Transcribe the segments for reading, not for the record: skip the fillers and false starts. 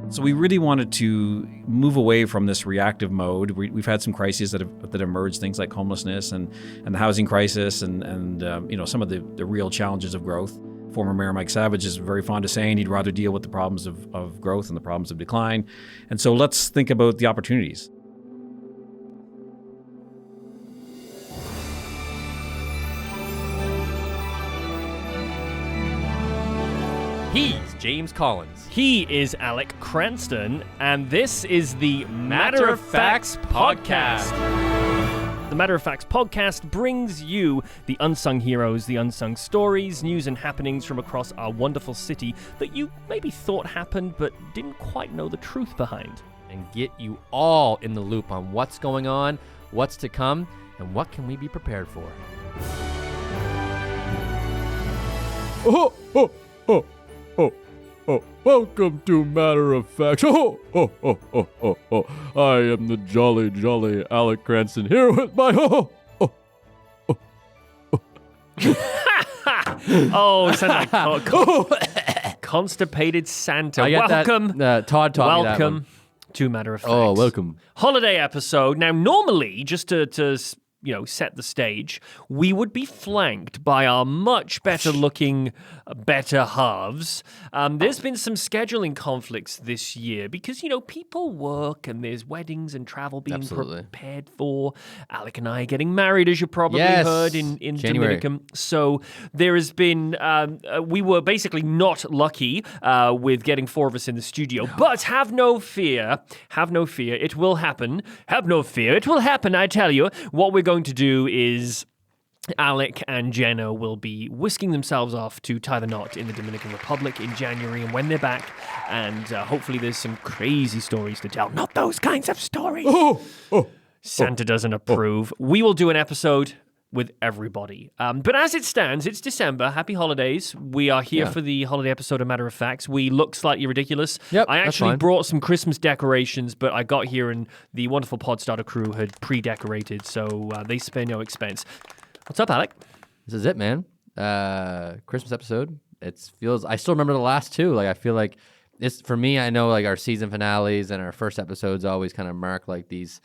So we really wanted to move away from this reactive mode. We've had some crises that emerged, things like homelessness and the housing crisis and some of the real challenges of growth. Former Mayor Mike Savage is very fond of saying he'd rather deal with the problems of growth and the problems of decline. And so let's think about the opportunities. He's James Collins. He is Alec Cranston, and this is the Matter of Fax podcast. The Matter of Fax podcast brings you the unsung heroes, the unsung stories, news and happenings from across our wonderful city that you maybe thought happened but didn't quite know the truth behind. And get you all in the loop on what's going on, what's to come, and what can we be prepared for. Welcome to Matter of Fax. I am the jolly Alec Cranston here with my Oh, it sounded like constipated Santa. I get Welcome. that. Todd taught me that Welcome one. to Matter of Fax. Oh, welcome. Holiday episode. Now, normally, just to set the stage, we would be flanked by our much better looking, better halves. There's been some scheduling conflicts this year because, people work and there's weddings and travel being prepared for. Alec and I are getting married, as you probably heard in Dominican. So there has been, we were basically not lucky with getting four of us in the studio, but have no fear, it will happen. Have no fear, it will happen, I tell you. What we're going to do is Alec and Jenna will be whisking themselves off to tie the knot in the Dominican Republic in January, and when they're back, and hopefully there's some crazy stories to tell. Not those kinds of stories. Santa doesn't approve. We will do an episode with everybody. But as it stands, it's December. Happy holidays. We are here for the holiday episode of Matter of Fax. We look slightly ridiculous. Yep, I that's actually fine. brought some Christmas decorations, but I got here and the wonderful Podstarter crew had pre-decorated, so they spare no expense. What's up, Alec? This is it, man. Christmas episode. I still remember the last two. Like, I feel like it's, for me, I know like our season finales and our first episodes always kind of mark like these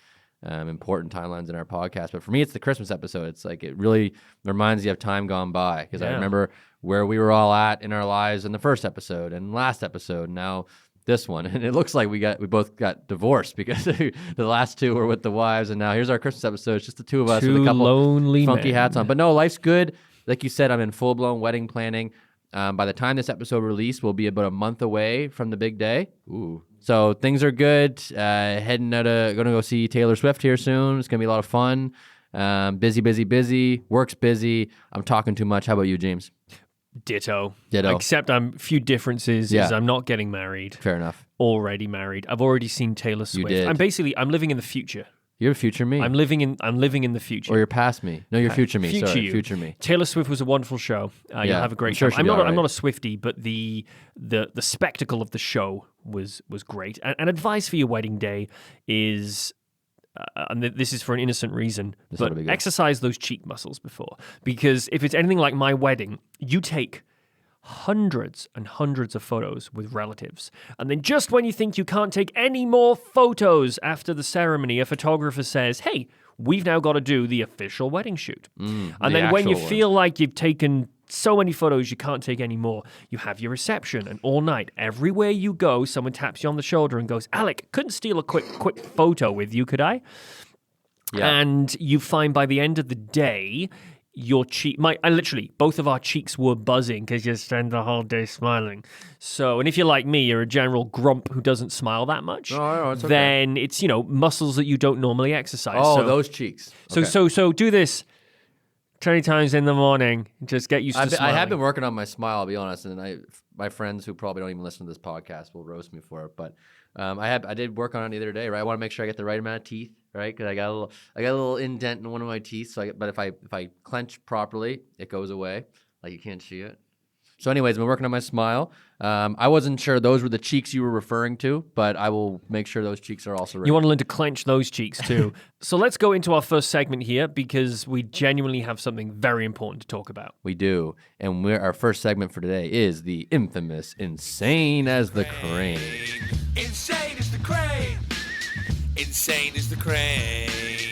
important timelines in our podcast. But for me, it's the Christmas episode. It's like, it really reminds you of time gone by. Because I remember where we were all at in our lives in the first episode and last episode. Now this one. And it looks like we both got divorced because the last two were with the wives. And now here's our Christmas episode. It's just the two of us with a couple lonely funky men. hats on. But no, life's good. Like you said, I'm in full-blown wedding planning. By the time this episode released, we'll be about a month away from the big day. Ooh. So things are good. Heading out, going to go see Taylor Swift here soon. It's going to be a lot of fun. Busy. Work's busy. I'm talking too much. How about you, James? Ditto. Except few differences is I'm not getting married. Fair enough. Already married. I've already seen Taylor Swift. You did. I'm living in the future. You're future me. I'm living in the future. Or you're past me. No, you're future me. Future Sorry, you. future me. Taylor Swift was a wonderful show. You'll have a great sure time. she'll be I'm all not right. a Swiftie, but the spectacle of the show was great. And advice for your wedding day is, and this is for an innocent reason, but exercise those cheek muscles before. Because if it's anything like my wedding, you take hundreds and hundreds of photos with relatives. And then just when you think you can't take any more photos after the ceremony, a photographer says, hey, we've now got to do the official wedding shoot. And then when you feel like you've taken so many photos you can't take any more, you have your reception, and all night, everywhere you go, someone taps you on the shoulder and goes, Alec, couldn't steal a quick photo with you, could I? Yeah. And you find by the end of the day, your cheek, both of our cheeks were buzzing because you spend the whole day smiling. So, and if you're like me, you're a general grump who doesn't smile that much. It's okay. Then it's, muscles that you don't normally exercise. Oh, those cheeks. Okay. So do this 20 times in the morning. Just get used to smiling. I have been working on my smile, I'll be honest, and my friends who probably don't even listen to this podcast will roast me for it, but I did work on it the other day, right? I want to make sure I get the right amount of teeth, right? Because I got a little indent in one of my teeth. But if I clench properly, it goes away. Like, you can't see it. So anyways, I've been working on my smile. I wasn't sure those were the cheeks you were referring to, but I will make sure those cheeks are also ready. You want to learn to clench those cheeks too. So let's go into our first segment here because we genuinely have something very important to talk about. We do. And our first segment for today is the infamous Insane as the Crange. Insane is the crane. Insane is the crane.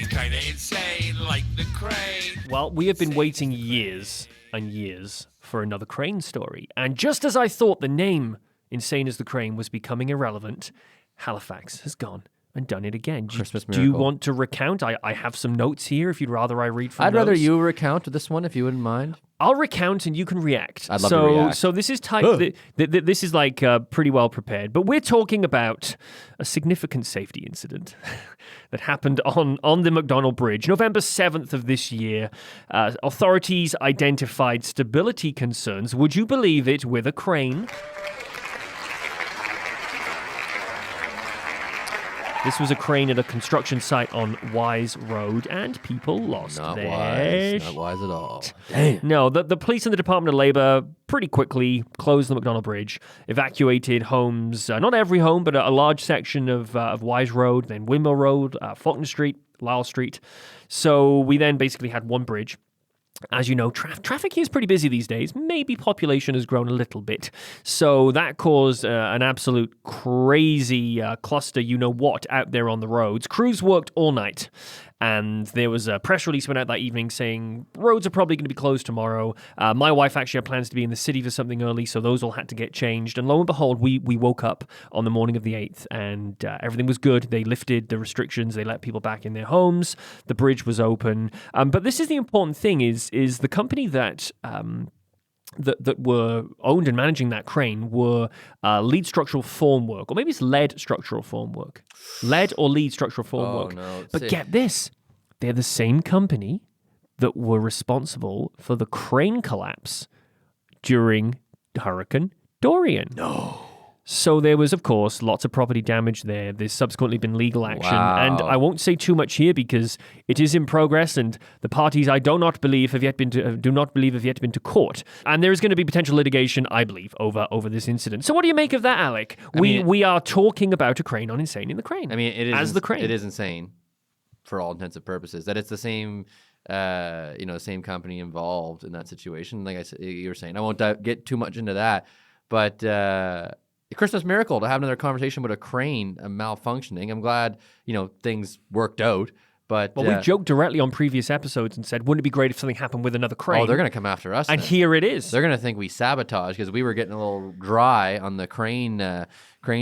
Kinda insane like the crane. Well, we have been waiting years and years for another crane story. And just as I thought the name Insane as the Crane was becoming irrelevant, Halifax has gone and done it again. Christmas Do you miracle. want to recount? I have some notes here if you'd rather I read from I'd rather those. you recount this one if you wouldn't mind. I'll recount and you can react. I'd love to react. So this is this is like pretty well prepared, but we're talking about a significant safety incident that happened on the McDonald Bridge, November 7th of this year. Authorities identified stability concerns, would you believe it, with a crane. This was a crane at a construction site on Wise Road, and people lost Not their wise. Not wise at all. Damn. No, the police and the Department of Labor pretty quickly closed the McDonald Bridge, evacuated homes, not every home, but a large section of Wise Road, then Windmill Road, Faulkner Street, Lyle Street. So we then basically had one bridge. As you know, traffic here is pretty busy these days. Maybe population has grown a little bit. So that caused an absolute crazy cluster, you-know-what, out there on the roads. Crews worked all night. And there was a press release went out that evening saying roads are probably going to be closed tomorrow. My wife actually had plans to be in the city for something early, so those all had to get changed. And lo and behold, we woke up on the morning of the 8th, and everything was good. They lifted the restrictions. They let people back in their homes. The bridge was open. But this is the important thing: is the company that were owned and managing that crane were lead structural formwork, or maybe it's lead structural formwork. Lead or lead structural formwork. No. But get this, they're the same company that were responsible for the crane collapse during Hurricane Dorian. No. So there was, of course, lots of property damage there. There's subsequently been legal action. Wow. And I won't say too much here because it is in progress, and the parties I do not believe have yet been to court. And there is going to be potential litigation, I believe, over this incident. So what do you make of that, Alec? We are talking about a crane on Insane in the Crane. I mean, it is as the crane. It is insane for all intents and purposes that it's the same, same company involved in that situation. Like you were saying, I won't get too much into that, but a Christmas miracle to have another conversation with a crane malfunctioning. I'm glad things worked out. But we joked directly on previous episodes and said, wouldn't it be great if something happened with another crane? Oh, they're going to come after us. And then. here it is. They're going to think we sabotage because we were getting a little dry on the crane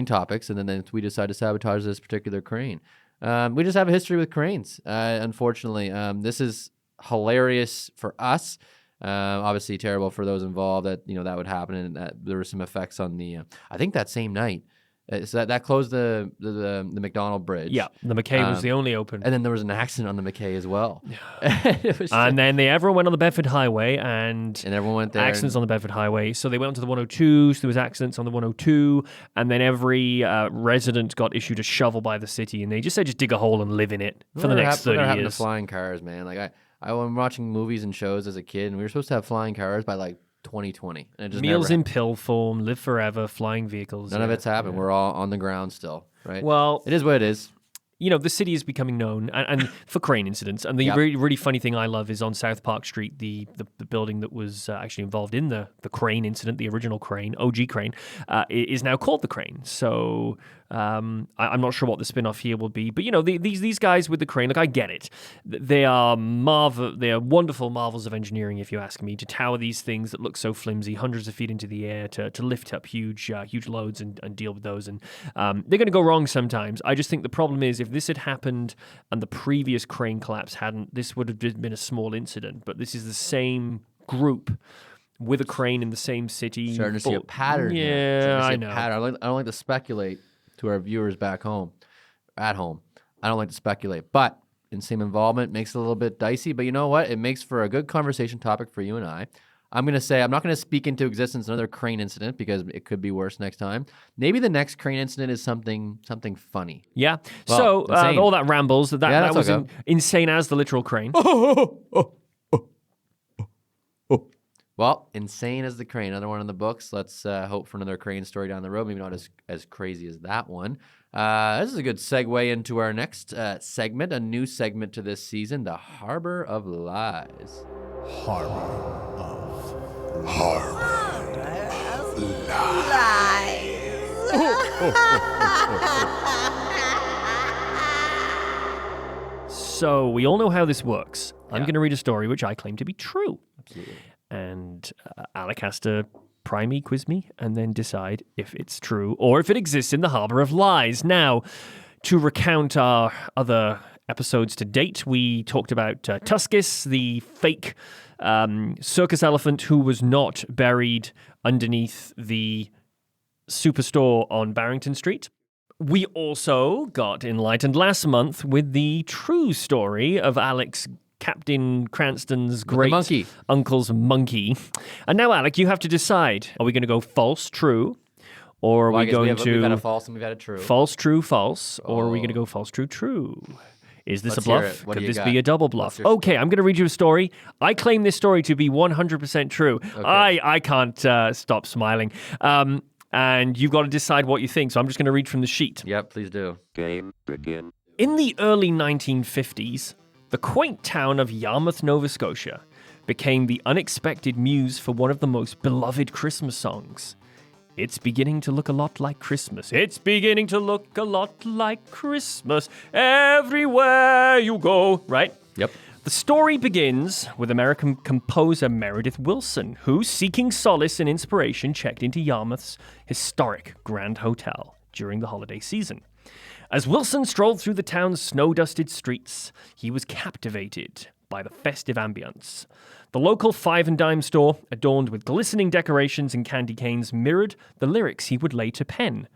topics, and then we decided to sabotage this particular crane. We just have a history with cranes, unfortunately. This is hilarious for us. Obviously terrible for those involved that that would happen, and there were some effects on the I think that same night. So that closed the McDonald Bridge. Yeah, the McKay was the only open. And then there was an accident on the McKay as well. And then everyone went on the Bedford Highway, and everyone went there. Accidents on the Bedford Highway. So they went onto the 102, so there was accidents on the 102, and then every resident got issued a shovel by the city, and they just said just dig a hole and live in it for the next 30 happened to years. flying cars, man. Like I was watching movies and shows as a kid, and we were supposed to have flying cars by like 2020. And it just Meals never in pill form, live forever, flying vehicles. None of it's happened. We're all on the ground still, right? Well, it is what it is. The city is becoming known and for crane incidents. And the really funny thing I love is on South Park Street, the building that was actually involved in the crane incident, the original crane, OG crane, is now called the Crane. So I'm not sure what the spin-off here will be. But, these guys with the crane, look, I get it. They are wonderful marvels of engineering, if you ask me, to tower these things that look so flimsy, hundreds of feet into the air, to lift up huge loads and deal with those. And they're going to go wrong sometimes. I just think the problem is if this had happened and the previous crane collapse hadn't, this would have just been a small incident. But this is the same group with a crane in the same city. Starting to see a pattern. Yeah, I know. I don't like to speculate to our viewers back home, at home. I don't like to speculate, but in same involvement makes it a little bit dicey. But you know what? It makes for a good conversation topic for you and I. I'm going to say I'm not going to speak into existence another crane incident because it could be worse next time. Maybe the next crane incident is something funny. Yeah. Well, so all that rambles, that was okay. insane as the literal crane. Well, insane as the crane. Another one in the books. Let's hope for another crane story down the road. Maybe not as crazy as that one. This is a good segue into our next segment, a new segment to this season, the Harbor of Lies. So we all know how this works. I'm going to read a story which I claim to be true. Absolutely. And Alec has to pry me, quiz me, and then decide if it's true or if it exists in the harbor of lies. Now, to recount our other episodes to date, we talked about Tuscus, the fake circus elephant who was not buried underneath the superstore on Barrington Street. We also got enlightened last month with the true story of Alec's Captain Cranston's great monkey. uncle's monkey. And now, Alec, you have to decide. Are we going to go false, true? Or are Well, I we guess going we've had a to false and we've had a true. false, true, false? Or are we going to go false, true, true? Is this Let's a hear bluff? it. What do Could you this got? be a double bluff? What's your Okay, I'm going to read you a story. I claim this story to be 100% true. I can't stop smiling. And you've got to decide what you think. So I'm just going to read from the sheet. Yep, please do. Game begin. In the early 1950s, the quaint town of Yarmouth, Nova Scotia, became the unexpected muse for one of the most beloved Christmas songs. It's beginning to look a lot like Christmas. It's beginning to look a lot like Christmas everywhere you go. Right? Yep. The story begins with American composer Meredith Willson, who, seeking solace and inspiration, checked into Yarmouth's historic Grand Hotel during the holiday season. As Wilson strolled through the town's snow-dusted streets, he was captivated by the festive ambience. The local five and dime store, adorned with glistening decorations and candy canes, mirrored the lyrics he would later pen.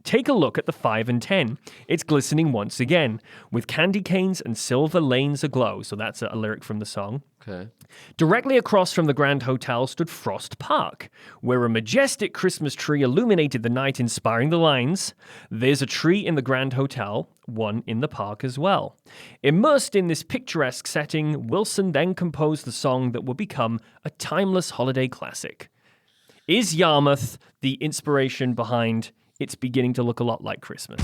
Take a look at the 5 and 10. It's glistening once again, with candy canes and silver lanes aglow. So that's a lyric from the song. Okay. Directly across from the Grand Hotel stood Frost Park, where a majestic Christmas tree illuminated the night, inspiring the lines, "There's a tree in the Grand Hotel, one in the park as well." Immersed in this picturesque setting, Wilson then composed the song that would become a timeless holiday classic. Is Yarmouth the inspiration behind "It's Beginning to Look a Lot Like Christmas"?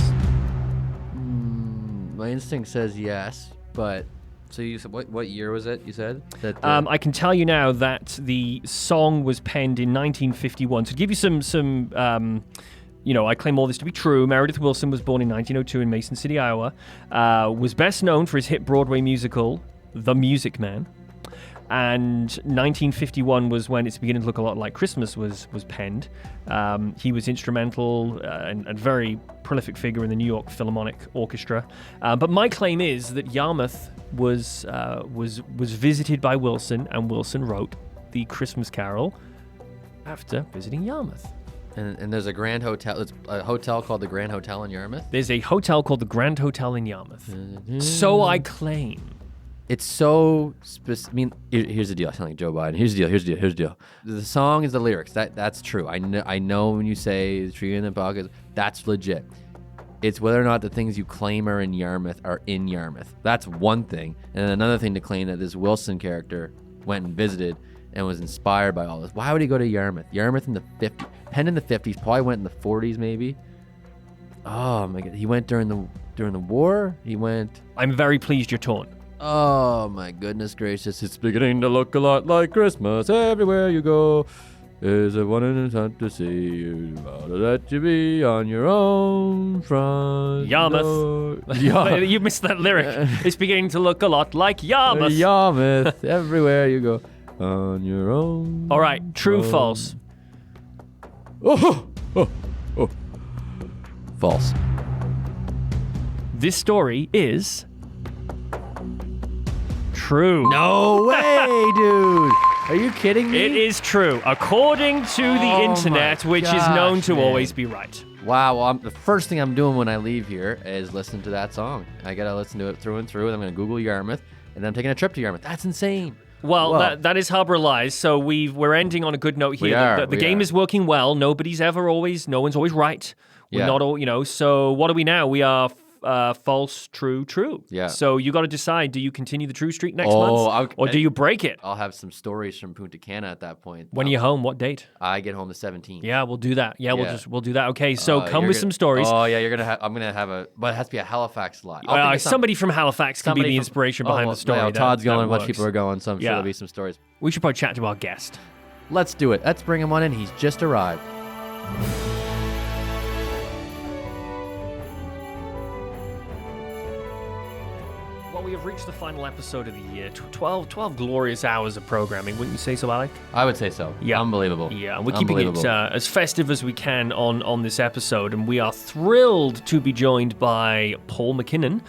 My instinct says yes, but so you said what year was it? You said that I can tell you now that the song was penned in 1951. So to give you some I claim all this to be true. Meredith Willson was born in 1902 in Mason City, Iowa. Was best known for his hit Broadway musical, The Music Man. And 1951 was when It's Beginning to Look a Lot Like Christmas was penned. He was instrumental and very prolific figure in the New York Philharmonic Orchestra. But my claim is that Yarmouth was visited by Wilson, and Wilson wrote the Christmas Carol after visiting Yarmouth. and there's a Grand Hotel. It's a hotel called the Grand Hotel in Yarmouth. There's a hotel called the Grand Hotel in Yarmouth. So I claim. It's so I mean, here's the deal. I sound like Joe Biden. Here's the deal. The song is the lyrics. That's true. I know when you say the tree in the pocket, that's legit. It's whether or not the things you claim are in Yarmouth are in Yarmouth. That's one thing. And another thing to claim that this Wilson character went and visited and was inspired by all this. Why would he go to Yarmouth? Yarmouth in the 50s, penned in the 50s, probably went in the 40s maybe. Oh my God, he went during the war. He went. I'm very pleased you're torn. Oh my goodness gracious! It's beginning to look a lot like Christmas everywhere you go. Is it one in a time to see you? I'll let you be on your own front. Yarmouth. Yeah. You missed that lyric. It's beginning to look a lot like Yarmouth. Yarmouth, everywhere you go, on your own. All right, true, false. Oh. False. This story is true. No way, dude. Are you kidding me? It is true, according to the Oh internet, my which is known gosh, to man. always be right. Wow, well, the first thing I'm doing when I leave here is listen to that song. I gotta listen to it through and through, and I'm gonna Google Yarmouth, and then I'm taking a trip to Yarmouth. That's insane. Well, Whoa. that is Harbor Lies, so we're ending on a good note here. We are, The we game are. is working well. No one's always right. We're Yeah. not all, so what are we now? We are false, true, true. Yeah. So you got to decide, do you continue the true streak next Oh, month? Or do you break it? I'll have some stories from Punta Cana at that point. When are you home? What date? I get home the 17th. Yeah, we'll do that. Yeah, we'll do that. Okay, so come You're with gonna- some stories. Oh yeah, I'm gonna have but it has to be a Halifax live. I'll think of Somebody from Halifax can be somebody the from- inspiration behind the story. Yeah, That- Todd's going, that a bunch of works. people are going, so I'm sure Yeah. there'll be some stories. We should probably chat to our guest. Let's do it. Let's bring him on in. He's just arrived. we've reached the final episode of the year. 12 glorious hours of programming, wouldn't you say so, Alec? I would say so. Yeah. Unbelievable. Yeah, we're keeping it as festive as we can on this episode, and we are thrilled to be joined by Paul MacKinnon,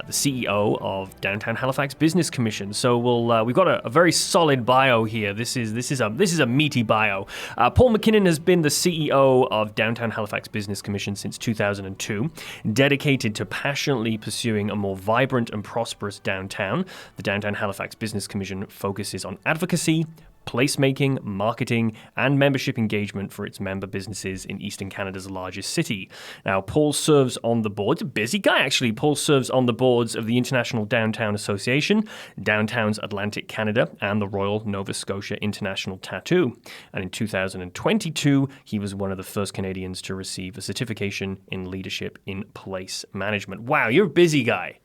the CEO of Downtown Halifax Business Commission. So we've got a very solid bio here. This is a meaty bio. Paul MacKinnon has been the CEO of Downtown Halifax Business Commission since 2002, dedicated to passionately pursuing a more vibrant and prosperous downtown. The Downtown Halifax Business Commission focuses on advocacy, placemaking, marketing, and membership engagement for its member businesses in Eastern Canada's largest city. Now, Paul serves on the boards, a busy guy actually. Paul serves on the boards of the International Downtown Association, Downtowns Atlantic Canada, and the Royal Nova Scotia International Tattoo. And in 2022, he was one of the first Canadians to receive a certification in leadership in place management. Wow, you're a busy guy.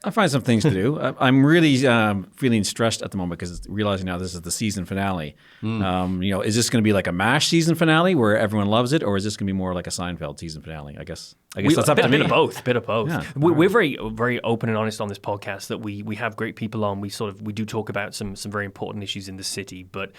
I find some things to do. I'm really feeling stressed at the moment because realizing now this is the season finale. Is this going to be like a MASH season finale where everyone loves it, or is this going to be more like a Seinfeld season finale? I guess that's up to me. Bit of both. Yeah. We're very, very open and honest on this podcast that we have great people on. We do talk about some very important issues in the city, but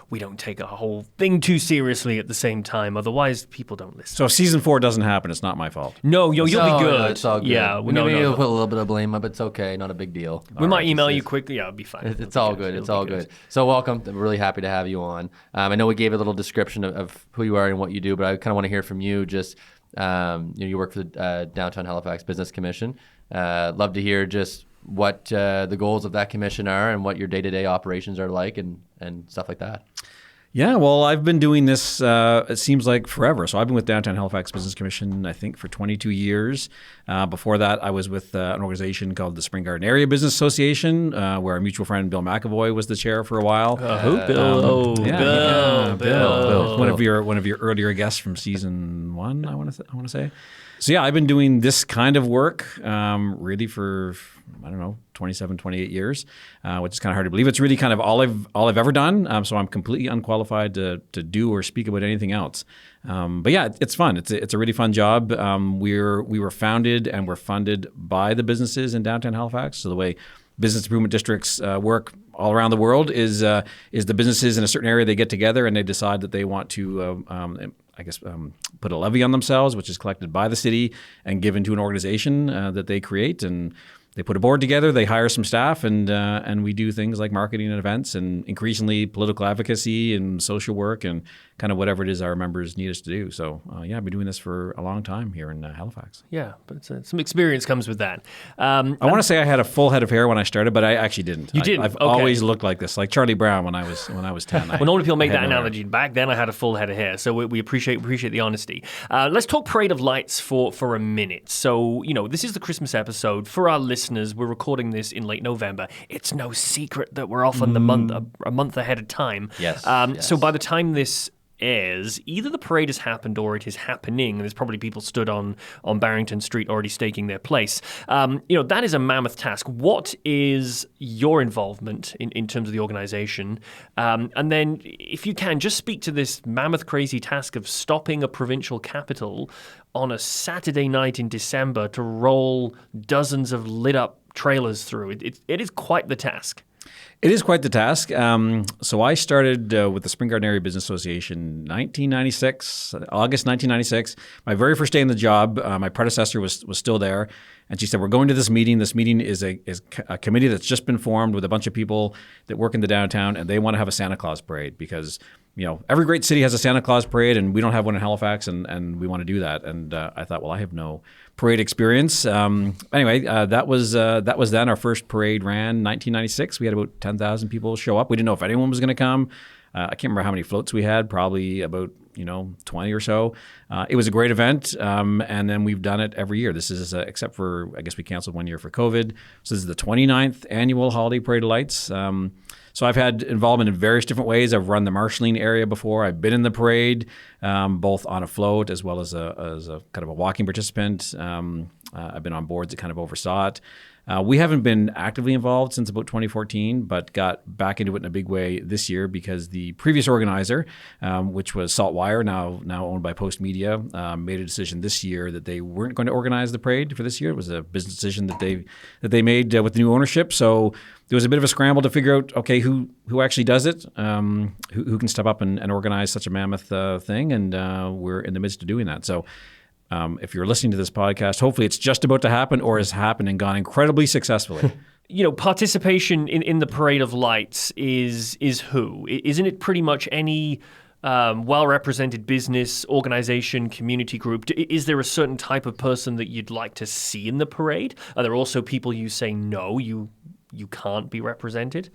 we don't take a whole thing too seriously at the same time. Otherwise, people don't listen. So if season 4 doesn't happen, it's not my fault. No, you'll be good. No, it's all good. Yeah, maybe you'll put a little bit of blame up. It's okay. Not a big deal. We might email you quickly. Yeah, it'll be fine. It's all good. It's all good. So welcome. I'm really happy to have you on. I know we gave a little description of who you are and what you do, but I kind of want to hear from you. Just you work for the Downtown Halifax Business Commission. Love to hear just what the goals of that commission are and what your day-to-day operations are like and stuff like that. Yeah, well, I've been doing this, it seems like forever. So I've been with Downtown Halifax Business Commission, I think, for 22 years. Before that, I was with an organization called the Spring Garden Area Business Association, where our mutual friend Bill McAvoy was the chair for a while. Bill? Bill. One of your earlier guests from season 1, I want to say. So yeah, I've been doing this kind of work really for, 27, 28 years, which is kind of hard to believe. It's really kind of all I've ever done. So I'm completely unqualified to do or speak about anything else. But yeah, it's fun. It's a really fun job. We were founded and we're funded by the businesses in downtown Halifax. So the way business improvement districts work all around the world is the businesses in a certain area, they get together and they decide that they want to put a levy on themselves, which is collected by the city and given to an organization that they create. And they put a board together, they hire some staff, and we do things like marketing and events and increasingly political advocacy and social work and kind of whatever it is our members need us to do. So, I've been doing this for a long time here in Halifax. Yeah, but some experience comes with that. I want to say I had a full head of hair when I started, but I actually didn't. You didn't? I've Okay. always looked like this, like Charlie Brown when I was 10. Well, normally people make I had that no hair. analogy. Back then, I had a full head of hair, so we appreciate the honesty. Let's talk Parade of Lights for a minute. So, this is the Christmas episode. For our listeners, we're recording this in late November. It's no secret that we're often a month ahead of time. Yes. So by the time this airs, either the parade has happened or it is happening, and there's probably people stood on Barrington Street already staking their place. That is a mammoth task. What is your involvement in terms of the organization? And then, if you can, just speak to this mammoth crazy task of stopping a provincial capital on a Saturday night in December to roll dozens of lit up trailers through. It is quite the task. It is quite the task. So I started with the Spring Garden Area Business Association August 1996. My very first day in the job, my predecessor was still there. And she said, we're going to this meeting. This meeting is a committee that's just been formed with a bunch of people that work in the downtown, and they want to have a Santa Claus parade because every great city has a Santa Claus parade, and we don't have one in Halifax, and we want to do that. And I thought, well, I have no parade experience. Anyway, that was then our first parade ran 1996. We had about 10,000 people show up. We didn't know if anyone was going to come. I can't remember how many floats we had, probably about 20 or so. It was a great event, and then we've done it every year. This is, except for, I guess we canceled one year for COVID. So this is the 29th annual Holiday Parade of Lights. So I've had involvement in various different ways. I've run the marshalling area before. I've been in the parade, both on a float as well as a kind of a walking participant. I've been on boards that kind of oversaw it. We haven't been actively involved since about 2014, but got back into it in a big way this year because the previous organizer, which was Saltwire, now owned by Post Media, made a decision this year that they weren't going to organize the parade for this year. It was a business decision that they made with the new ownership. So there was a bit of a scramble to figure out, okay, who actually does it, who can step up and organize such a mammoth thing, and we're in the midst of doing that. So if you're listening to this podcast, hopefully it's just about to happen or has happened and gone incredibly successfully. Participation in the Parade of Lights is who? Isn't it pretty much any well-represented business, organization, community group? Is there a certain type of person that you'd like to see in the parade? Are there also people you say, no, you can't be represented?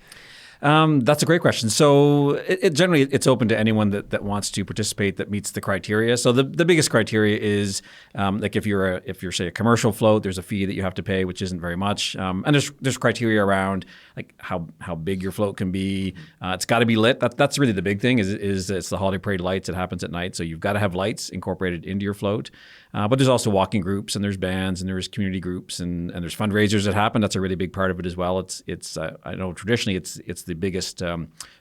That's a great question. So generally it's open to anyone that wants to participate that meets the criteria. So the biggest criteria is like if you're say a commercial float, there's a fee that you have to pay, which isn't very much. And there's criteria around like how big your float can be. It's got to be lit. That's really the big thing. Is it's the holiday parade lights. It happens at night, so you've got to have lights incorporated into your float. But there's also walking groups, and there's bands, and there's community groups, and there's fundraisers that happen. That's a really big part of it as well. It's I know traditionally it's the biggest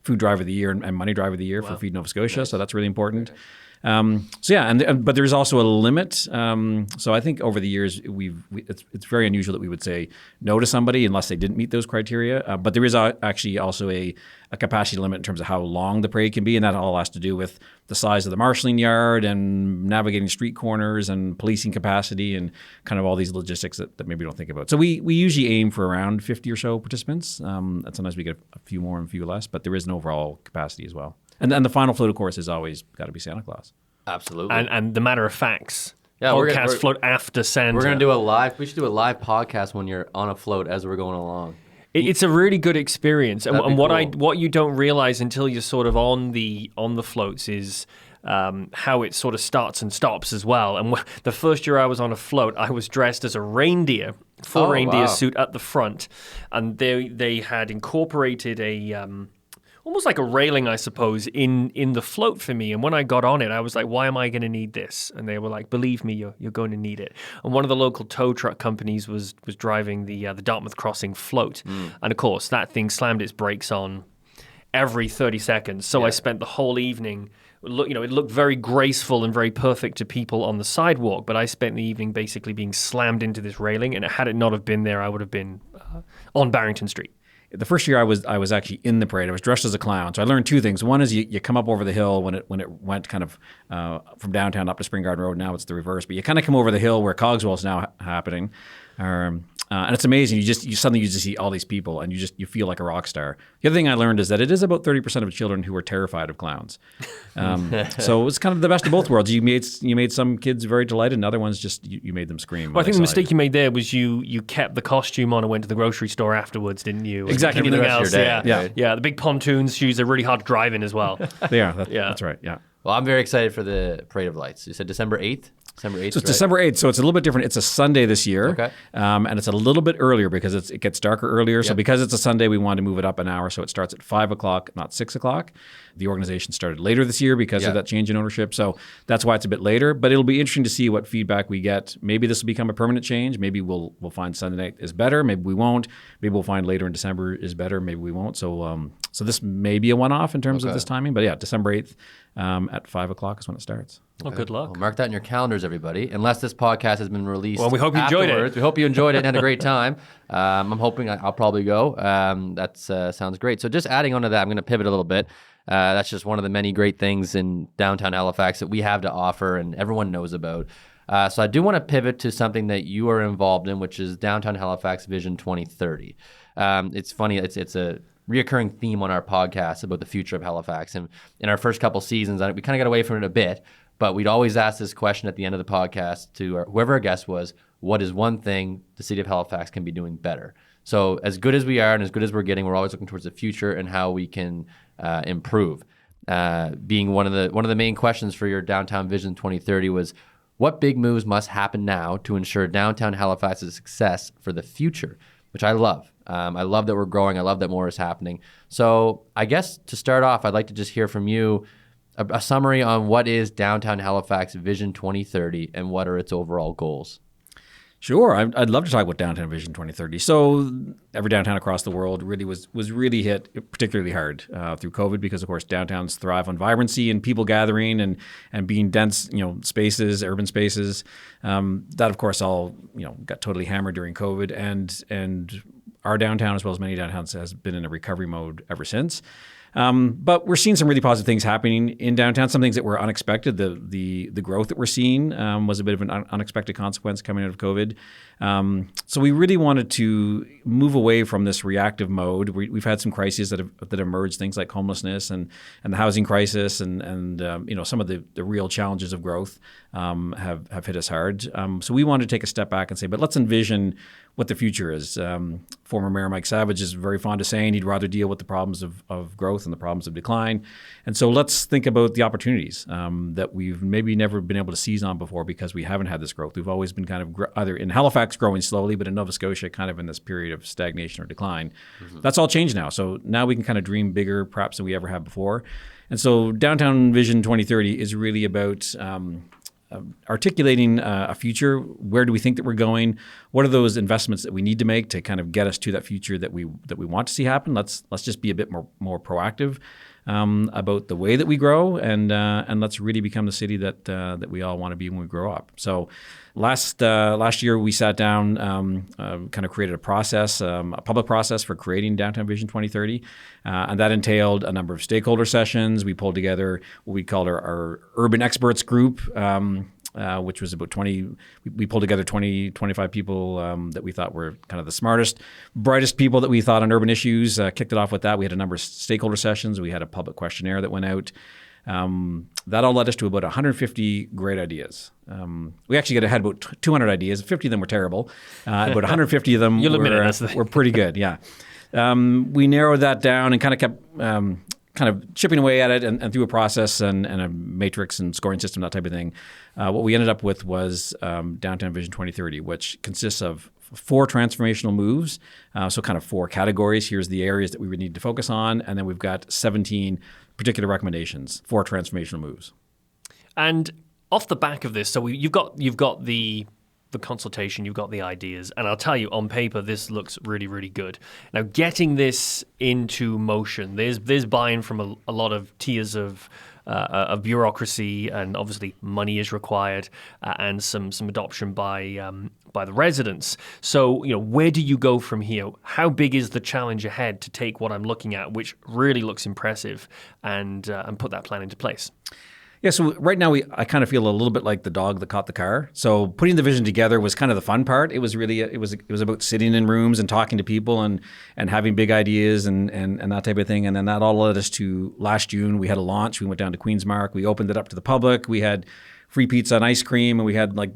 food drive of the year and money drive of the year for Feed Nova Scotia. Nice. So that's really important. But there's also a limit. So I think over the years it's very unusual that we would say no to somebody unless they didn't meet those criteria. But there is actually also a capacity limit in terms of how long the parade can be, and that all has to do with the size of the marshalling yard and navigating street corners and policing capacity and kind of all these logistics that maybe we don't think about. So we usually aim for around 50 or so participants. And sometimes we get a few more and a few less, but there is an overall capacity as well. And then the final float, of course, has always got to be Santa Claus. Absolutely. And the Matter of Fax podcast we're float after Santa. We're going to do we should do a live podcast when you're on a float as we're going along. It's a really good experience. And cool. what you don't realize until you're sort of on the floats is how it sort of starts and stops as well. And the first year I was on a float, I was dressed as a reindeer, full reindeer suit at the front. And they had incorporated a almost like a railing, I suppose, in the float for me. And when I got on it, I was like, why am I going to need this? And they were like, believe me, you're going to need it. And one of the local tow truck companies was driving the Dartmouth Crossing float. And of course, that thing slammed its brakes on every 30 seconds. So I spent the whole evening, it looked very graceful and very perfect to people on the sidewalk, but I spent the evening basically being slammed into this railing. And had it not have been there, I would have been on Barrington Street. The first year I was actually in the parade. I was dressed as a clown. So I learned two things. One is you come up over the hill when it went kind of from downtown up to Spring Garden Road. Now it's the reverse, but you kind of come over the hill where Cogswell's now happening. And it's amazing. You suddenly just see all these people, and you feel like a rock star. The other thing I learned is that it is about 30% of children who are terrified of clowns. So it was kind of the best of both worlds. You made some kids very delighted, and other ones just you made them scream. Well, I think the mistake you made there was you kept the costume on and went to the grocery store afterwards, didn't you? Exactly. Anything the rest else? of your day, Yeah. The big pontoons shoes are really hard to drive in as well. They are. That's right. Yeah. Well, I'm very excited for the Parade of Lights. You said December 8th? December 8th, So it's right? December 8th, so it's a little bit different. It's a Sunday this year, Okay. And it's a little bit earlier because it gets darker earlier. So Yep. because it's a Sunday, we wanted to move it up an hour, so it starts at 5 o'clock, not 6 o'clock. The organization started later this year because of that change in ownership, so that's why it's a bit later. But it'll be interesting to see what feedback we get. Maybe this will become a permanent change. Maybe we'll find Sunday night is better. Maybe we won't. Maybe we'll find later in December is better. Maybe we won't. So this may be a one-off in terms of this timing. But yeah, December 8th at 5 o'clock is when it starts. Well, good luck. Well, mark that in your calendars, everybody. Unless this podcast has been released. Well, we hope you enjoyed it. afterwards. We hope you enjoyed it and had a great time. I'm hoping I'll probably go. That sounds great. So just adding on to that, I'm going to pivot a little bit. That's just one of the many great things in downtown Halifax that we have to offer and everyone knows about. So I do want to pivot to something that you are involved in, which is Downtown Halifax Vision 2030. It's funny. It's a reoccurring theme on our podcast about the future of Halifax. And in our first couple seasons, we kind of got away from it a bit, but we'd always ask this question at the end of the podcast to whoever our guest was, what is one thing the city of Halifax can be doing better? So as good as we are and as good as we're getting, we're always looking towards the future and how we can improve. Being one of the main questions for your Downtown Vision 2030 was, what big moves must happen now to ensure downtown Halifax's success for the future? Which I love. I love that we're growing. I love that more is happening. So I guess to start off, I'd like to just hear from you a summary on what is Downtown Halifax Vision 2030 and what are its overall goals. Sure, I'd love to talk about Downtown Vision 2030. So every downtown across the world really was really hit particularly hard through COVID because, of course, downtowns thrive on vibrancy and people gathering and being dense, spaces, urban spaces. That, of course, all got totally hammered during COVID, and our downtown, as well as many downtowns, has been in a recovery mode ever since. But we're seeing some really positive things happening in downtown. Some things that were unexpected. The growth that we're seeing was a bit of an unexpected consequence coming out of COVID. So we really wanted to move away from this reactive mode. We've had some crises that emerged, things like homelessness and the housing crisis, and some of the real challenges of growth have hit us hard. So we wanted to take a step back and say, but let's envision what the future is. Former Mayor Mike Savage is very fond of saying he'd rather deal with the problems of growth and the problems of decline. And so let's think about the opportunities that we've maybe never been able to seize on before because we haven't had this growth. We've always been kind of either in Halifax growing slowly, but in Nova Scotia kind of in this period of stagnation or decline. Mm-hmm. That's all changed now. So now we can kind of dream bigger perhaps than we ever have before. And so Downtown Vision 2030 is really about articulating a future. Where do we think that we're going? What are those investments that we need to make to kind of get us to that future that we want to see happen? Let's just be a bit more proactive about the way that we grow, and let's really become the city that we all want to be when we grow up. So last year we sat down, kind of created a process, a public process for creating Downtown Vision 2030, and that entailed a number of stakeholder sessions. We pulled together what we called our urban experts group, which was about 20. We pulled together 25 people that we thought were kind of the smartest, brightest people that we thought on urban issues. Kicked it off with that. We had a number of stakeholder sessions. We had a public questionnaire that went out. That all led us to about 150 great ideas. We actually had about 200 ideas. 50 of them were terrible. About 150 of them were pretty good. Yeah. We narrowed that down and kind of kept kind of chipping away at it and through a process and a matrix and scoring system, that type of thing. What we ended up with was Downtown Vision 2030, which consists of 4 transformational moves. So kind of 4 categories. Here's the areas that we would need to focus on. And then we've got 17 particular recommendations, 4 transformational moves. And off the back of this, so you've got the consultation, you've got the ideas, and I'll tell you, on paper, this looks really, really good. Now, getting this into motion, there's buy-in from a lot of tiers of bureaucracy, and obviously money is required, and some adoption by the residents. So, where do you go from here? How big is the challenge ahead to take what I'm looking at, which really looks impressive, and put that plan into place? Yeah, so right now I kind of feel a little bit like the dog that caught the car. So putting the vision together was kind of the fun part. It was really it was about sitting in rooms and talking to people and having big ideas and that type of thing. And then that all led us to last June. We had a launch. We went down to Queen's Mark. We opened it up to the public. We had free pizza and ice cream, and we had like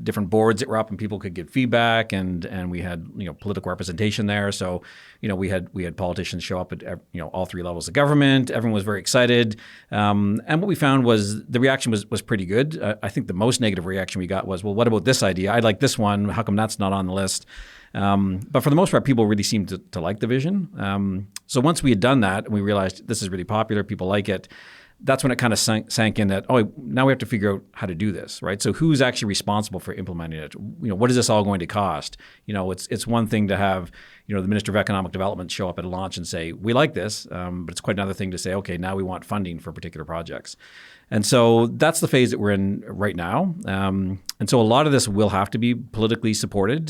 different boards that were up and people could give feedback, and we had political representation there. So we had politicians show up at all 3 levels of government. Everyone was very excited, and what we found was the reaction was pretty good. I think the most negative reaction we got was, well, what about this idea? I like this one. How come that's not on the list? But for the most part, people really seemed to like the vision. So once we had done that and we realized this is really popular, people like it, that's when it kind of sank in that, now we have to figure out how to do this, right? So who's actually responsible for implementing it? What is this all going to cost? It's one thing to have, the Minister of Economic Development show up at a launch and say, we like this, but it's quite another thing to say, okay, now we want funding for particular projects. And so that's the phase that we're in right now. And so a lot of this will have to be politically supported.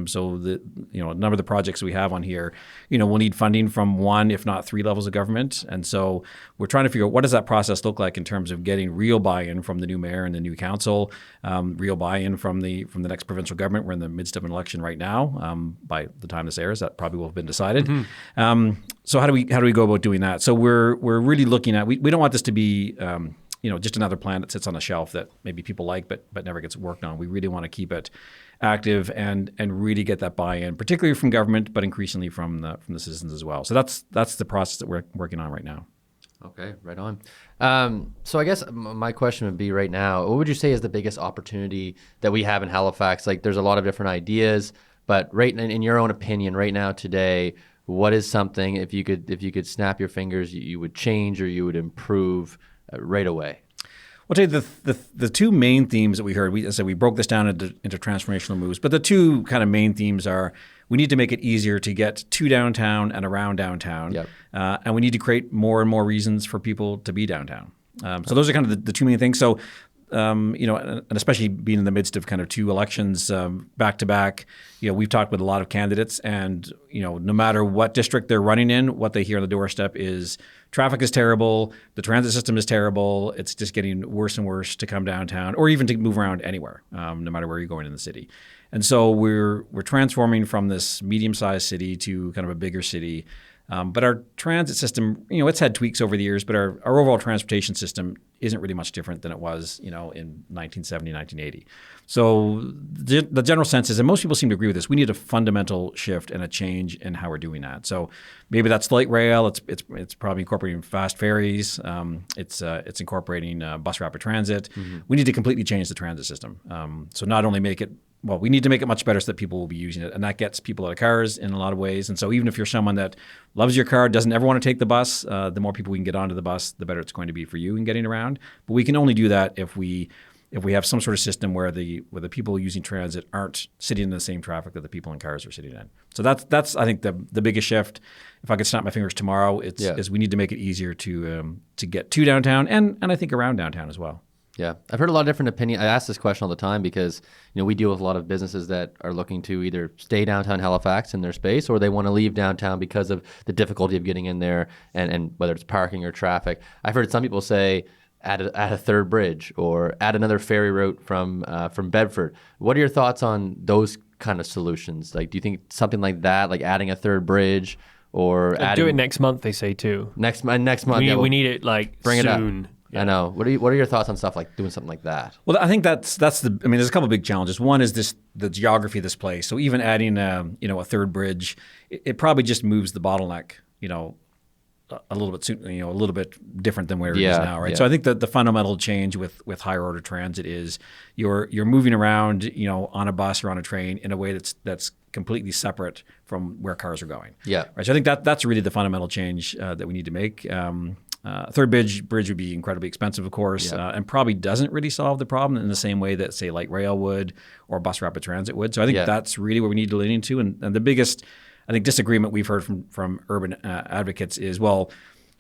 So a number of the projects we have on here, will need funding from 1, if not 3 levels of government. And so we're trying to figure out what does that process look like in terms of getting real buy-in from the new mayor and the new council, real buy-in from the next provincial government. We're in the midst of an election right now. By the time this airs, that probably will have been decided. Mm-hmm. So how do we go about doing that? So we're really looking at, we don't want this to be just another plan that sits on a shelf that maybe people like but never gets worked on. We really want to keep it active and really get that buy-in, particularly from government, but increasingly from the citizens as well. So that's the process that we're working on right now. Okay, right on. So I guess my question would be right now, what would you say is the biggest opportunity that we have in Halifax? Like, there's a lot of different ideas, but right in your own opinion, right now today, what is something, if you could snap your fingers, you would change or you would improve right away? I'll tell you the two main themes that we heard. As I said, we broke this down into transformational moves, but the two kind of main themes are we need to make it easier to get to downtown and around downtown, Yep. And we need to create more and more reasons for people to be downtown. So those are kind of the two main things. So. And especially being in the midst of kind of two elections back to back, we've talked with a lot of candidates, and no matter what district they're running in, what they hear on the doorstep is traffic is terrible, the transit system is terrible, it's just getting worse and worse to come downtown or even to move around anywhere, no matter where you're going in the city. And so we're transforming from this medium-sized city to kind of a bigger city. But our transit system, it's had tweaks over the years, but our overall transportation system isn't really much different than it was, in 1970, 1980. So the general sense is, and most people seem to agree with this, we need a fundamental shift and a change in how we're doing that. So maybe that's light rail. It's probably incorporating fast ferries. It's incorporating bus rapid transit. Mm-hmm. We need to completely change the transit system. So not only make it we need to make it much better so that people will be using it. And that gets people out of cars in a lot of ways. And so even if you're someone that loves your car, doesn't ever want to take the bus, the more people we can get onto the bus, the better it's going to be for you in getting around. But we can only do that if we have some sort of system where the people using transit aren't sitting in the same traffic that the people in cars are sitting in. So that's I think the biggest shift. If I could snap my fingers tomorrow, is we need to make it easier to get to downtown and I think around downtown as well. Yeah, I've heard a lot of different opinions. I ask this question all the time because we deal with a lot of businesses that are looking to either stay downtown Halifax in their space, or they want to leave downtown because of the difficulty of getting in there, and whether it's parking or traffic. I've heard some people say add a third bridge or add another ferry route from Bedford. What are your thoughts on those kind of solutions? Like, do you think something like that, like adding a third bridge or do it next month? They say too. Next month. We need it like bring soon. It up. Yeah. I know. What are your thoughts on stuff like doing something like that? Well, I think that's the. I mean, there's a couple of big challenges. One is the geography of this place. So even adding a third bridge, it probably just moves the bottleneck. A little bit different than where it is now, right? Yeah. So I think that the fundamental change with higher order transit is you're moving around, on a bus or on a train in a way that's completely separate from where cars are going. Yeah. Right. So I think that's really the fundamental change that we need to make. Third bridge would be incredibly expensive, of course, and probably doesn't really solve the problem in the same way that, say, light rail would or bus rapid transit would. So I think that's really what we need to lean into. And the biggest, I think, disagreement we've heard from urban advocates is, well,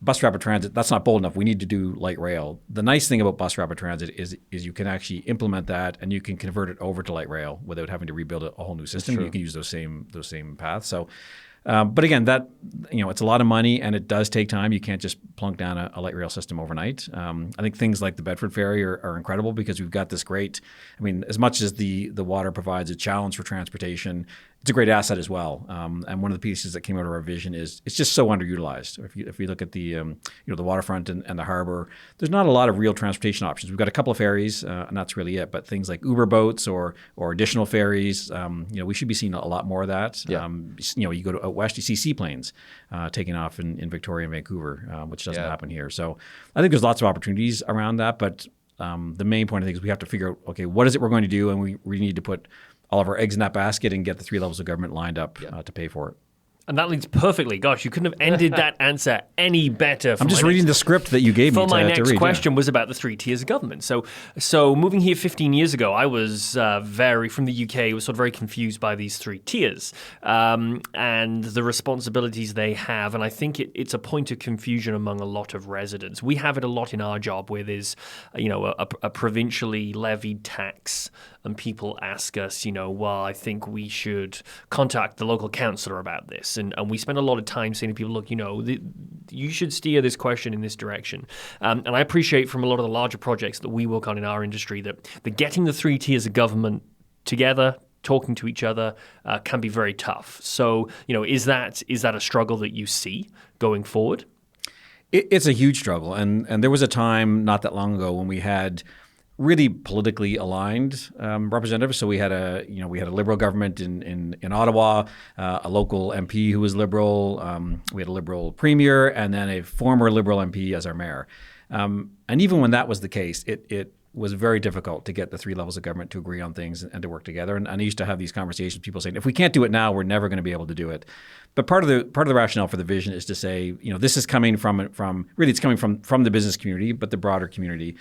bus rapid transit, that's not bold enough. We need to do light rail. The nice thing about bus rapid transit is you can actually implement that and you can convert it over to light rail without having to rebuild a whole new system. You can use those same paths. So. But again, that it's a lot of money and it does take time. You can't just plunk down a light rail system overnight. I think things like the Bedford Ferry are incredible because we've got this great. I mean, as much as the water provides a challenge for transportation, it's a great asset as well. And one of the pieces that came out of our vision is it's just so underutilized. If you look at the the waterfront and the harbor, there's not a lot of real transportation options. We've got a couple of ferries, and that's really it. But things like Uber boats or additional ferries, we should be seeing a lot more of that. Yeah. You go to out west, you see seaplanes taking off in Victoria and Vancouver, which doesn't happen here. So I think there's lots of opportunities around that. But the main point I think is we have to figure out, okay, what is it we're going to do, and we need to put all of our eggs in that basket and get the three levels of government lined up to pay for it. And that leads perfectly. Gosh, you couldn't have ended that answer any better. I'm just reading the script that you gave me to read. My next question was about the three tiers of government. So moving here 15 years ago, I was from the UK, was sort of very confused by these three tiers and the responsibilities they have. And I think it's a point of confusion among a lot of residents. We have it a lot in our job where there's, a provincially levied tax. And people ask us, well, I think we should contact the local councillor about this. And we spend a lot of time saying to people, look, you should steer this question in this direction. And I appreciate from a lot of the larger projects that we work on in our industry that getting the three tiers of government together, talking to each other, can be very tough. So, is that a struggle that you see going forward? It's a huge struggle. And there was a time not that long ago when we had really politically aligned representatives. So we had a Liberal government in Ottawa, a local MP who was Liberal. We had a Liberal premier, and then a former Liberal MP as our mayor. And even when that was the case, it was very difficult to get the three levels of government to agree on things and to work together. And I used to have these conversations with people saying, if we can't do it now, we're never going to be able to do it. But part of the rationale for the vision is to say, this is coming from the business community, but the broader community.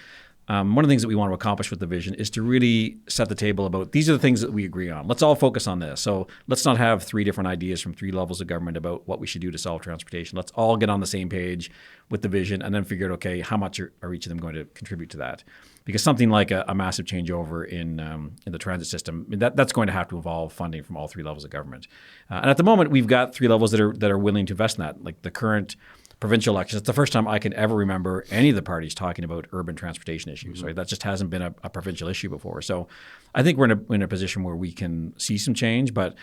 one of the things that we want to accomplish with the vision is to really set the table about these are the things that we agree on. Let's all focus on this. So let's not have 3 different ideas from 3 levels of government about what we should do to solve transportation. Let's all get on the same page with the vision and then figure out, okay, how much are each of them going to contribute to that? Because something like a massive changeover in the transit system, that's going to have to involve funding from all 3 levels of government. And at the moment, we've got 3 levels that are willing to invest in that, like the current provincial elections. It's the first time I can ever remember any of the parties talking about urban transportation issues. Right? That just hasn't been a provincial issue before. So I think we're in a position where we can see some change, but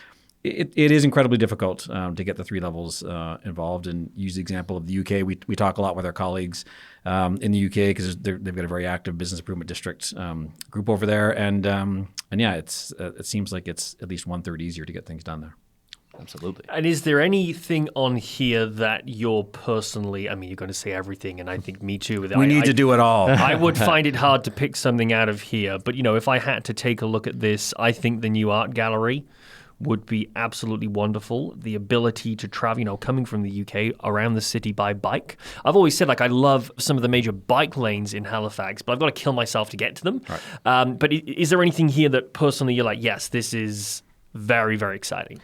it is incredibly difficult to get the 3 levels involved. And use the example of the UK. We talk a lot with our colleagues in the UK because they've got a very active business improvement district group over there. And yeah, it seems like it's at least 1/3 easier to get things done there. Absolutely. And is there anything on here that you're personally, I mean, you're going to say everything, and I think me too. We need to do it all. I would find it hard to pick something out of here. But, if I had to take a look at this, I think the new art gallery would be absolutely wonderful. The ability to travel, coming from the UK around the city by bike. I've always said, I love some of the major bike lanes in Halifax, but I've got to kill myself to get to them. Right. But is there anything here that personally you're like, yes, this is very, very exciting?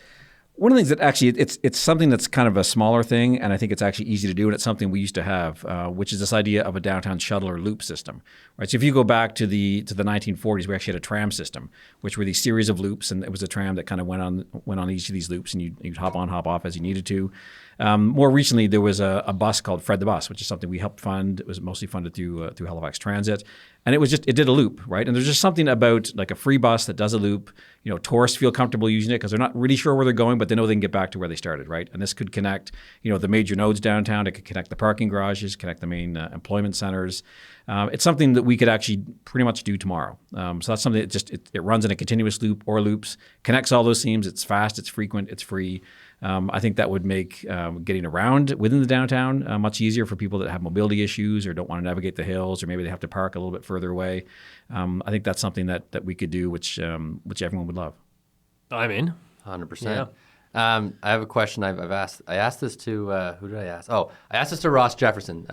One of the things that actually it's something that's kind of a smaller thing, and I think it's actually easy to do, and it's something we used to have, which is this idea of a downtown shuttle or loop system. Right. So if you go back to the 1940s, we actually had a tram system, which were these series of loops, and it was a tram that kind of went on each of these loops, and you'd hop on, hop off as you needed to. More recently, there was a bus called Fred the Bus, which is something we helped fund. It was mostly funded through Halifax Transit, and it did a loop, right? And there's just something about like a free bus that does a loop. Tourists feel comfortable using it because they're not really sure where they're going, but they know they can get back to where they started, right? And this could connect, the major nodes downtown. It could connect the parking garages, connect the main employment centers. It's something that we could actually pretty much do tomorrow. So that's something that it runs in a continuous loop or loops, connects all those themes. It's fast, it's frequent, it's free. I think that would make getting around within the downtown much easier for people that have mobility issues or don't want to navigate the hills, or maybe they have to park a little bit further away. I think that's something that we could do, which everyone would love. I'm in. 100%. Yeah. I have a question. I asked this to who did I ask? Oh, I asked this to Ross Jefferson,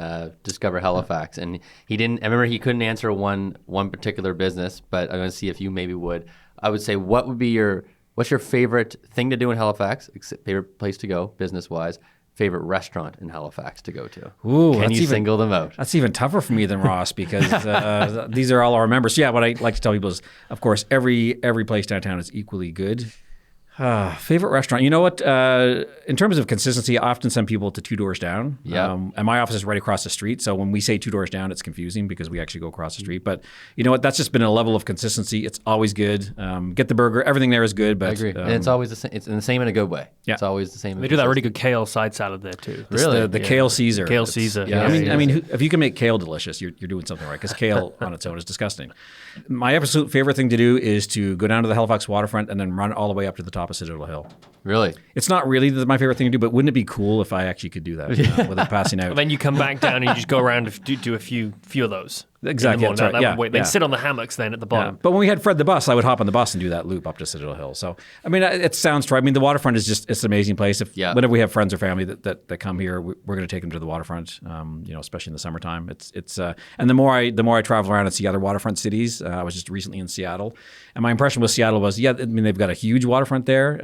Discover Halifax, and he didn't. I remember he couldn't answer one particular business, but I'm going to see if you maybe would. I would say, what's your favorite thing to do in Halifax? Favorite place to go, business-wise? Favorite restaurant in Halifax to go to? Ooh, Can you single them out? That's even tougher for me than Ross because these are all our members. So yeah, what I like to tell people is, of course, every place downtown is equally good. Favorite restaurant? You know what? In terms of consistency, I often send people to Two Doors Down. Yeah. And my office is right across the street. So when we say Two Doors Down, it's confusing because we actually go across the street. But you know what? That's just been a level of consistency. It's always good. Get the burger. Everything there is good. But I agree. And it's always the same. It's the same in a good way. Yeah. It's always the same. They do that really good kale side salad there too. Really? The kale Caesar. Kale Caesar. Yeah. Yeah. I mean, if you can make kale delicious, you're doing something right. Because kale on its own is disgusting. My absolute favorite thing to do is to go down to the Halifax waterfront and then run all the way up to the top of Citadel Hill. Really? It's not really my favorite thing to do, but wouldn't it be cool if I actually could do that without passing out? And then you come back down and you just go around and do a few of those. Exactly. In the morning. That's right. They'd sit on the hammocks then at the bottom. Yeah. But when we had Fred the Bus, I would hop on the bus and do that loop up to Citadel Hill. So, I mean, it sounds true. I mean, the waterfront is it's an amazing place. Whenever we have friends or family that come here, we're going to take them to the waterfront, especially in the summertime. And the more I travel around and see other waterfront cities, I was just recently in Seattle. And my impression with Seattle was, they've got a huge waterfront there.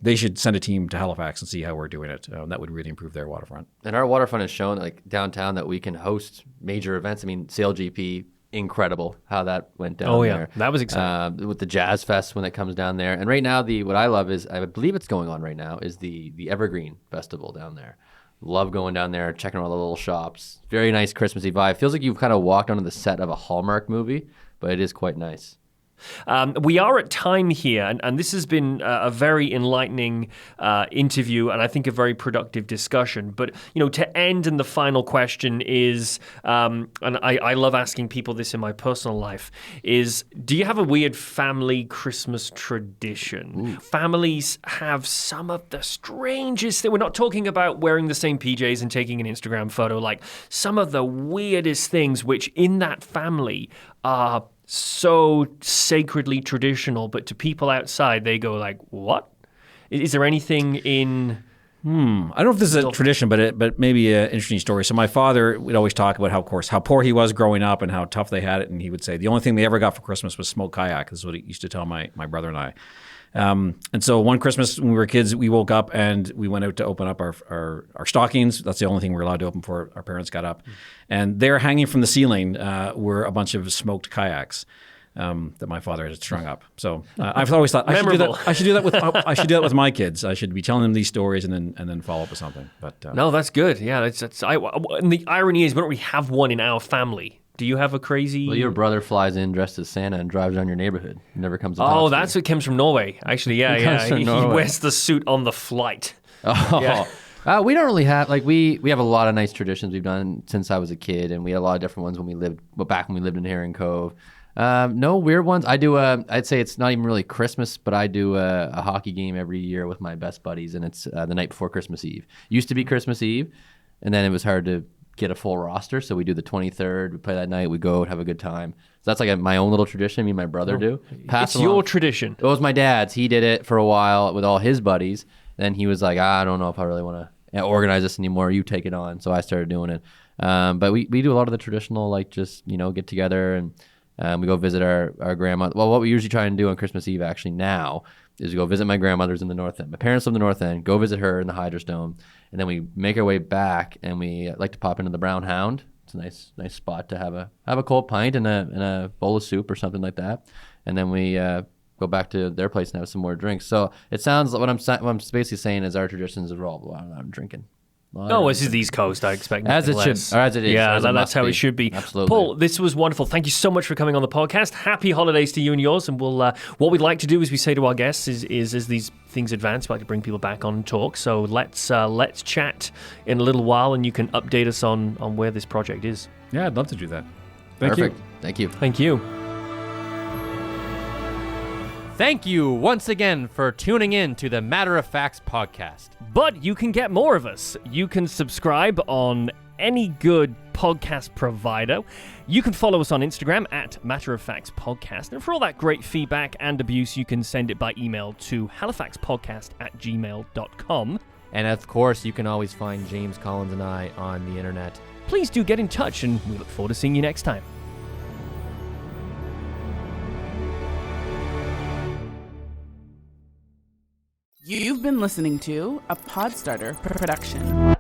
They should send a team to Halifax and see how we're doing it. That would really improve their waterfront. And our waterfront has shown, like downtown, that we can host major events. I mean, SailGP, incredible how that went down. Oh yeah, there. that was exciting. With the Jazz Fest when it comes down there, and right now what I love is, I believe it's going on right now, is the Evergreen Festival down there. Love going down there, checking out all the little shops. Very nice Christmassy vibe. Feels like you've kind of walked onto the set of a Hallmark movie, but it is quite nice. We are at time here, and this has been a very enlightening interview, and I think a very productive discussion. But to end, and the final question is, and I love asking people this in my personal life, is: do you have a weird family Christmas tradition? Ooh. Families have some of the strangest things. We're not talking about wearing the same PJs and taking an Instagram photo. Like some of the weirdest things, which in that family are so sacredly traditional, but to people outside, they go like, what? Is there anything in I don't know if this is a tradition, but maybe an interesting story. So my father would always talk about how poor he was growing up and how tough they had it, and he would say the only thing they ever got for Christmas was smoked kayak. This is what he used to tell my brother and I. And so one Christmas when we were kids, we woke up and we went out to open up our stockings. That's the only thing we were allowed to open before our parents got up. And there, hanging from the ceiling, were a bunch of smoked kayaks. That my father had strung up. So I've always thought I should do that with my kids. I should be telling them these stories and then follow up with something. But No, that's good. Yeah, and the irony is we don't really have one in our family. Do you have a crazy? Well, your brother flies in dressed as Santa and drives around your neighborhood. He never comes. Oh, that's what comes from Norway. Actually, yeah. He wears the suit on the flight. Oh. Yeah. We don't really have we have a lot of nice traditions we've done since I was a kid, and we had a lot of different ones when we lived in Heron Cove. No weird ones. I do I'd say it's not even really Christmas, but I do a hockey game every year with my best buddies, and it's the night before Christmas Eve. Used to be Christmas Eve, and then it was hard to get a full roster, so we do the 23rd. We play that night. We go and have a good time. So that's like my own little tradition. Me and my brother do. It's your tradition. It was my dad's. He did it for a while with all his buddies. Then he was like, I don't know if I really want to organize this anymore. You take it on. So I started doing it. But we do a lot of the traditional, like just get together and. We go visit our grandma. Well, what we usually try and do on Christmas Eve actually now is we go visit my grandmother's in the North End. My parents live in the North End. Go visit her in the Hydros Dome. And then we make our way back, and we like to pop into the Brown Hound. It's a nice spot to have a cold pint and a bowl of soup or something like that. And then we go back to their place and have some more drinks. So it sounds like what I'm basically saying is our traditions revolve around drinking. No, this is the East Coast, I expect. As it less. should, or as it is. Yeah, as that's how it should be. Absolutely. Paul, this was wonderful. Thank you so much for coming on the podcast. Happy holidays to you and yours. And we'll what we'd like to do, as we say to our guests, is as these things advance, we like to bring people back on and talk. So let's chat in a little while, and you can update us on where this project is. yeah, I'd love to do that. Perfect. Thank you. Thank you. Thank you once again for tuning in to the Matter of Fax podcast. But you can get more of us. You can subscribe on any good podcast provider. You can follow us on Instagram at Matter of Fax Podcast. And for all that great feedback and abuse, you can send it by email to halifaxpodcast@gmail.com. And of course, you can always find James Collins and I on the internet. Please do get in touch, and we look forward to seeing you next time. You've been listening to a Podstarter production.